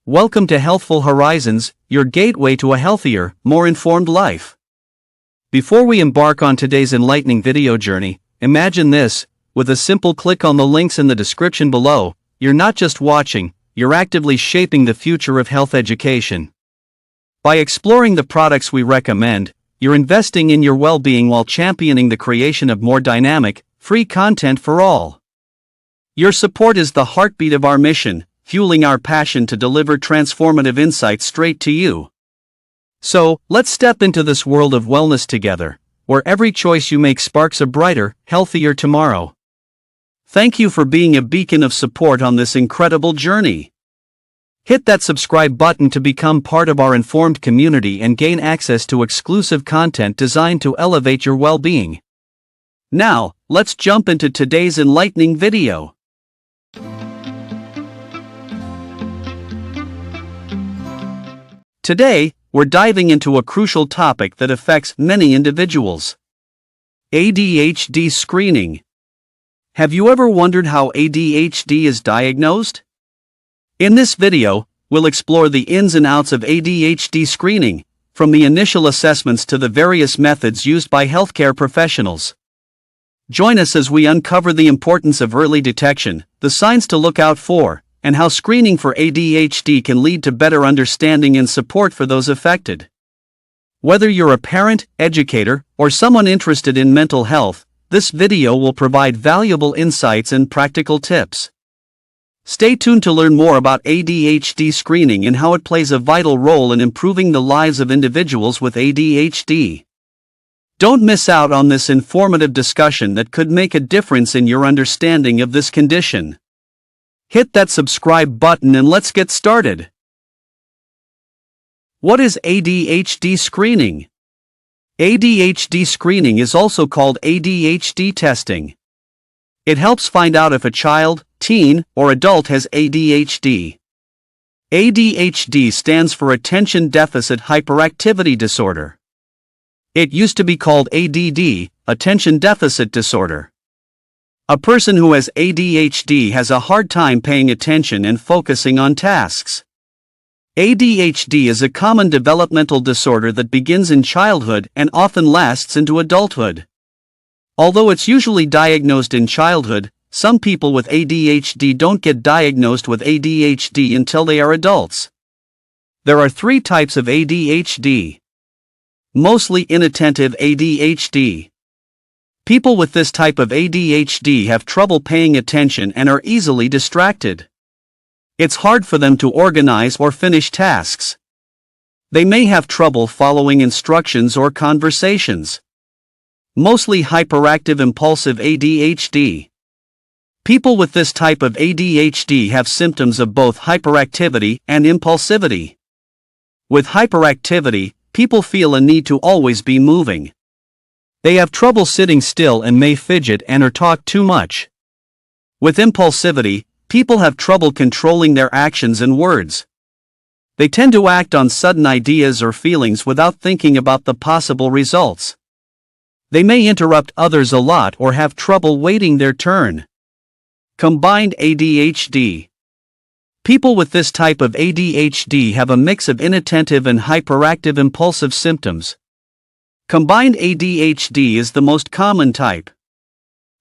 Welcome to Healthful Horizons, your gateway to a healthier, more informed life. Before we embark on today's enlightening video journey, imagine this: with a simple click on the links in the description below, you're not just watching, you're actively shaping the future of health education. By exploring the products we recommend, you're investing in your well-being while championing the creation of more dynamic, free content for all. Your support is the heartbeat of our mission, fueling our passion to deliver transformative insights straight to you. So, let's step into this world of wellness together, where every choice you make sparks a brighter, healthier tomorrow. Thank you for being a beacon of support on this incredible journey. Hit that subscribe button to become part of our informed community and gain access to exclusive content designed to elevate your well-being. Now, let's jump into today's enlightening video. Today, we're diving into a crucial topic that affects many individuals: ADHD screening. Have you ever wondered how ADHD is diagnosed? In this video, we'll explore the ins and outs of ADHD screening, from the initial assessments to the various methods used by healthcare professionals. Join us as we uncover the importance of early detection, the signs to look out for, and how screening for ADHD can lead to better understanding and support for those affected. Whether you're a parent, educator, or someone interested in mental health, this video will provide valuable insights and practical tips. Stay tuned to learn more about ADHD screening and how it plays a vital role in improving the lives of individuals with ADHD. Don't miss out on this informative discussion that could make a difference in your understanding of this condition. Hit that subscribe button and let's get started. What is ADHD screening? ADHD screening is also called ADHD testing. It helps find out if a child, teen, or adult has ADHD. ADHD stands for Attention Deficit Hyperactivity Disorder. It used to be called ADD, Attention Deficit Disorder. A person who has ADHD has a hard time paying attention and focusing on tasks. ADHD is a common developmental disorder that begins in childhood and often lasts into adulthood. Although it's usually diagnosed in childhood, some people with ADHD don't get diagnosed with ADHD until they are adults. There are 3 types of ADHD. Mostly inattentive ADHD. People with this type of ADHD have trouble paying attention and are easily distracted. It's hard for them to organize or finish tasks. They may have trouble following instructions or conversations. Mostly hyperactive impulsive ADHD. People with this type of ADHD have symptoms of both hyperactivity and impulsivity. With hyperactivity, people feel a need to always be moving. They have trouble sitting still and may fidget and or talk too much. With impulsivity, people have trouble controlling their actions and words. They tend to act on sudden ideas or feelings without thinking about the possible results. They may interrupt others a lot or have trouble waiting their turn. Combined ADHD. People with this type of ADHD have a mix of inattentive and hyperactive impulsive symptoms. Combined ADHD is the most common type.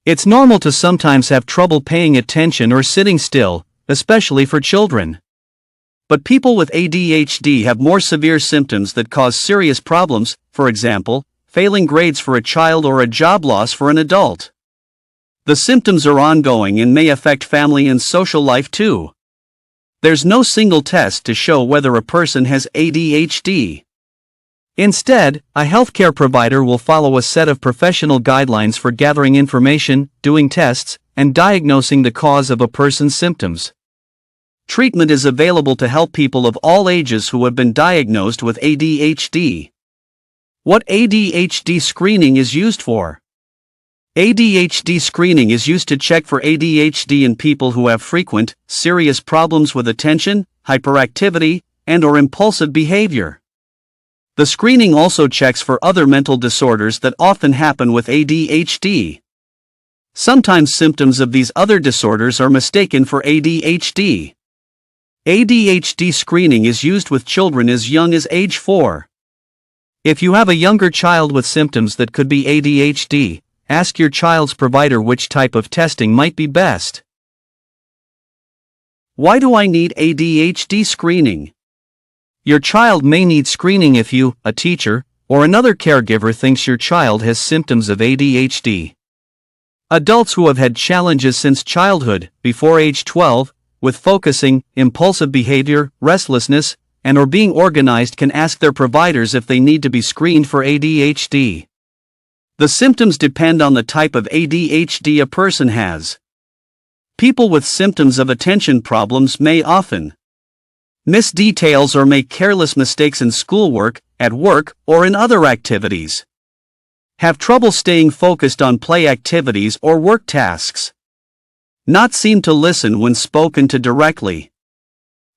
It's normal to sometimes have trouble paying attention or sitting still, especially for children. But people with ADHD have more severe symptoms that cause serious problems, for example, failing grades for a child or a job loss for an adult. The symptoms are ongoing and may affect family and social life too. There's no single test to show whether a person has ADHD. Instead, a healthcare provider will follow a set of professional guidelines for gathering information, doing tests, and diagnosing the cause of a person's symptoms. Treatment is available to help people of all ages who have been diagnosed with ADHD. What ADHD screening is used for? ADHD screening is used to check for ADHD in people who have frequent, serious problems with attention, hyperactivity, and/or impulsive behavior. The screening also checks for other mental disorders that often happen with ADHD. Sometimes symptoms of these other disorders are mistaken for ADHD. ADHD screening is used with children as young as age 4. If you have a younger child with symptoms that could be ADHD, ask your child's provider which type of testing might be best. Why do I need ADHD screening? Your child may need screening if you, a teacher, or another caregiver thinks your child has symptoms of ADHD. Adults who have had challenges since childhood, before age 12, with focusing, impulsive behavior, restlessness, and/or being organized can ask their providers if they need to be screened for ADHD. The symptoms depend on the type of ADHD a person has. People with symptoms of attention problems may often miss details or make careless mistakes in schoolwork, at work, or in other activities. Have trouble staying focused on play activities or work tasks. Not seem to listen when spoken to directly.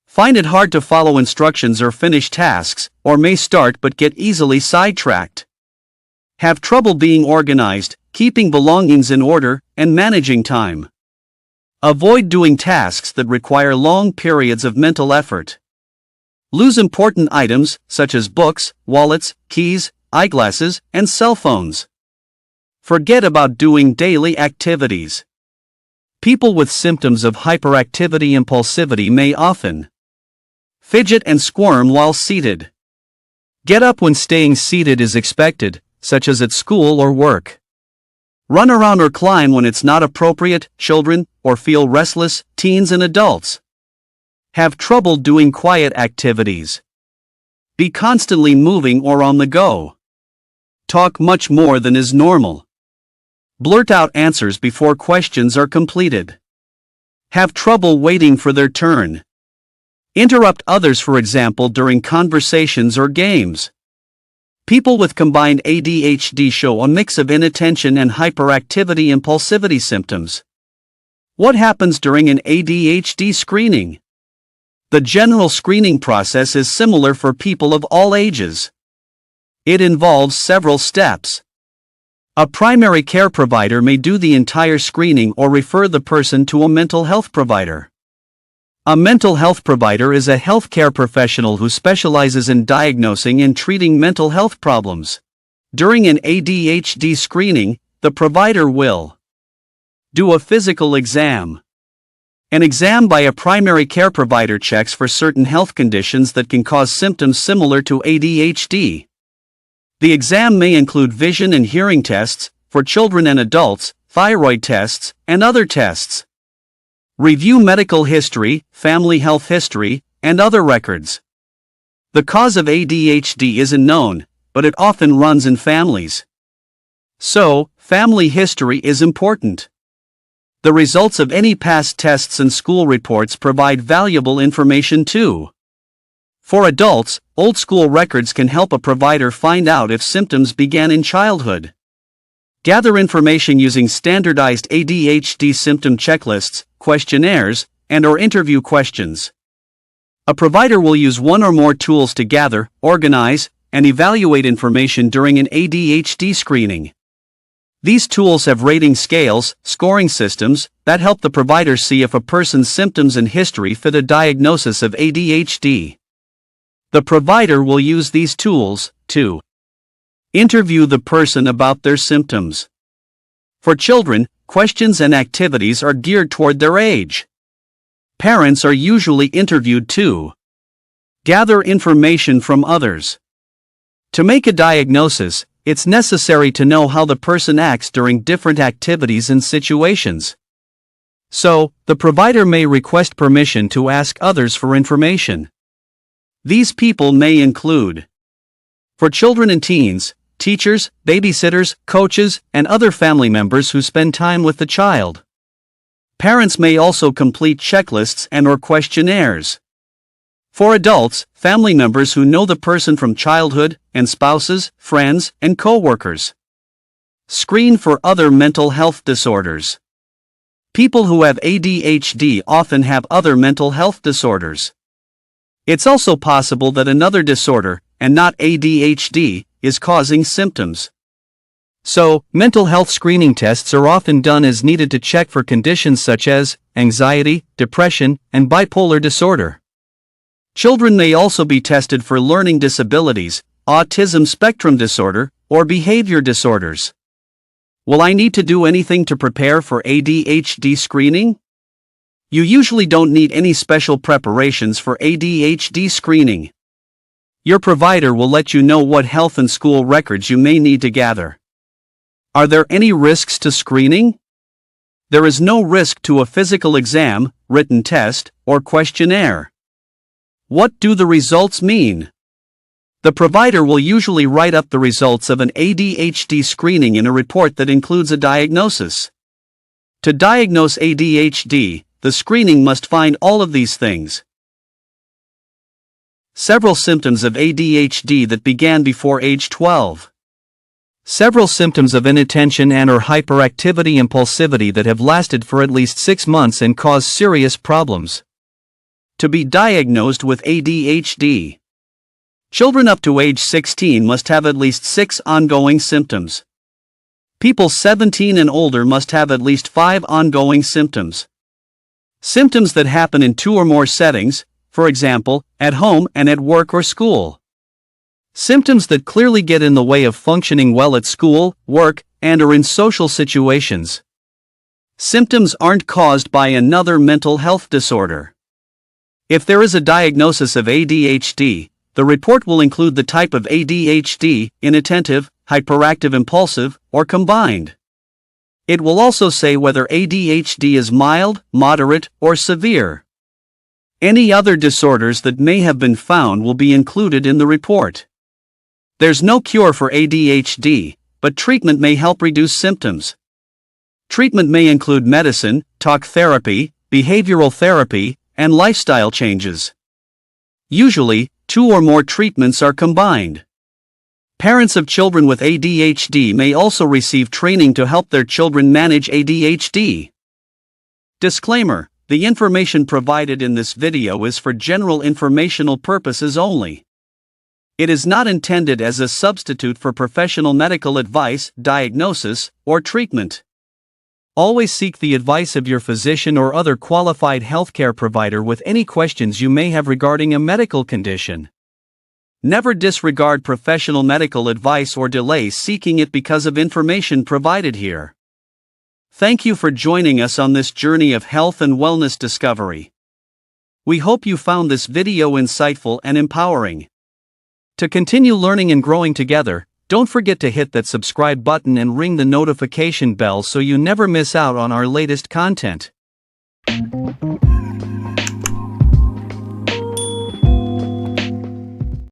Find it hard to follow instructions or finish tasks, or may start but get easily sidetracked. Have trouble being organized, keeping belongings in order, and managing time. Avoid doing tasks that require long periods of mental effort. Lose important items, such as books, wallets, keys, eyeglasses, and cell phones. Forget about doing daily activities. People with symptoms of hyperactivity impulsivity may often fidget and squirm while seated. Get up when staying seated is expected, such as at school or work. Run around or climb when it's not appropriate, children, or feel restless, teens and adults. Have trouble doing quiet activities. Be constantly moving or on the go. Talk much more than is normal. Blurt out answers before questions are completed. Have trouble waiting for their turn. Interrupt others, for example, during conversations or games. People with combined ADHD show a mix of inattention and hyperactivity impulsivity symptoms. What happens during an ADHD screening? The general screening process is similar for people of all ages. It involves several steps. A primary care provider may do the entire screening or refer the person to a mental health provider. A mental health provider is a healthcare professional who specializes in diagnosing and treating mental health problems. During an ADHD screening, the provider will do a physical exam. An exam by a primary care provider checks for certain health conditions that can cause symptoms similar to ADHD. The exam may include vision and hearing tests, for children and adults, thyroid tests, and other tests. Review medical history, family health history, and other records. The cause of ADHD isn't known, but it often runs in families. So, family history is important. The results of any past tests and school reports provide valuable information too. For adults, old school records can help a provider find out if symptoms began in childhood. Gather information using standardized ADHD symptom checklists, questionnaires, and/or interview questions. A provider will use one or more tools to gather, organize, and evaluate information during an ADHD screening. These tools have rating scales, scoring systems, that help the provider see if a person's symptoms and history fit a diagnosis of ADHD. The provider will use these tools to interview the person about their symptoms. For children, questions and activities are geared toward their age. Parents are usually interviewed to gather information from others. To make a diagnosis, it's necessary to know how the person acts during different activities and situations. So, the provider may request permission to ask others for information. These people may include, for children and teens, teachers, babysitters, coaches, and other family members who spend time with the child. Parents may also complete checklists and/or questionnaires. For adults, family members who know the person from childhood, and spouses, friends, and co-workers. Screen for other mental health disorders. People who have ADHD often have other mental health disorders. It's also possible that another disorder, and not ADHD, is causing symptoms. So, mental health screening tests are often done as needed to check for conditions such as anxiety, depression, and bipolar disorder. Children may also be tested for learning disabilities, autism spectrum disorder, or behavior disorders. Will I need to do anything to prepare for ADHD screening? You usually don't need any special preparations for ADHD screening. Your provider will let you know what health and school records you may need to gather. Are there any risks to screening? There is no risk to a physical exam, written test, or questionnaire. What do the results mean? The provider will usually write up the results of an ADHD screening in a report that includes a diagnosis. To diagnose ADHD, the screening must find all of these things. Several symptoms of ADHD that began before age 12. Several symptoms of inattention and/or hyperactivity impulsivity that have lasted for at least 6 months and cause serious problems. To be diagnosed with ADHD, children up to age 16 must have at least 6 ongoing symptoms. People 17 and older must have at least 5 ongoing symptoms. Symptoms that happen in 2 or more settings, for example, at home and at work or school. Symptoms that clearly get in the way of functioning well at school, work, and/or in social situations. Symptoms aren't caused by another mental health disorder. If there is a diagnosis of ADHD, the report will include the type of ADHD, inattentive, hyperactive impulsive, or combined. It will also say whether ADHD is mild, moderate, or severe. Any other disorders that may have been found will be included in the report. There's no cure for ADHD, but treatment may help reduce symptoms. Treatment may include medicine, talk therapy, behavioral therapy, and lifestyle changes. Usually, 2 or more treatments are combined. Parents of children with ADHD may also receive training to help their children manage ADHD. Disclaimer: the information provided in this video is for general informational purposes only. It is not intended as a substitute for professional medical advice, diagnosis, or treatment. Always seek the advice of your physician or other qualified healthcare provider with any questions you may have regarding a medical condition. Never disregard professional medical advice or delay seeking it because of information provided here. Thank you for joining us on this journey of health and wellness discovery. We hope you found this video insightful and empowering. To continue learning and growing together, don't forget to hit that subscribe button and ring the notification bell so you never miss out on our latest content.